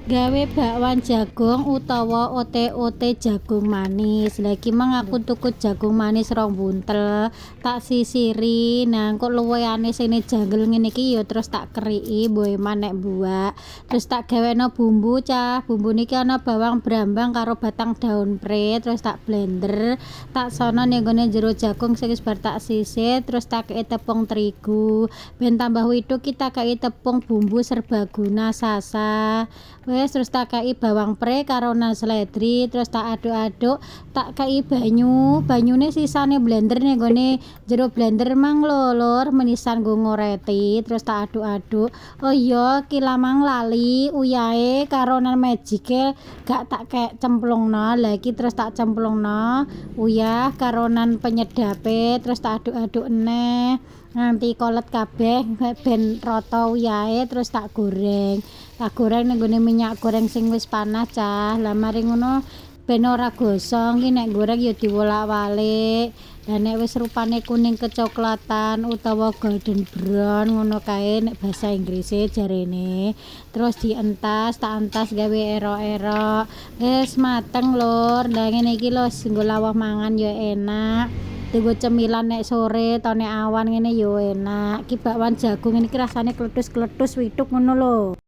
Gawe bakwan jagung utawa ote-ote jagung manis. Lah iki mang aku tuku jagung manis rong buntel, tak sisiri. Nah, kok luwehane sene janggel ngene iki ya terus tak keriki mboh manek buak. Terus tak gaweno bumbu cah. Bumbu niki ana bawang brambang karo batang daun pre, terus tak blender. Tak sono ning gone jero jagung sing wis bar tak sisir, terus tak kei tepung terigu. Ben tambah wituk kita kei tepung bumbu serbaguna sasa. Wes terus tak kei bawang pre karo seledri, terus tak aduk-aduk, tak kei banyune sisane blender ning gone jero blender mang lho menisan nggo ngoreti, terus tak aduk-aduk. Oh iya ki lamang lali uyahe karo magike gak tak kek cemplungno. Lah iki terus tak cemplungno uyah karo penyedape, terus tak aduk-aduk eneh nganti kolet kabeh ben rata uyahe, terus tak goreng ning gone minyak goreng sing wis panas cah. Lah mari ngono ben ora gosong ki nek goreng ya diwolak-walik. Lah nek wis rupane kuning kecoklatan utawa golden brown ngono kae nek basa Inggrise jarene, terus dientas, tak entas gawe erok-erok. Wis mateng lur. Lah ngene iki lho nggo lawah mangan ya enak. Dienggo cemilan nek sore ta nek awan ngene ya enak. Ki bakwan jagung iki rasane klethus-klethus wituk ngono lho.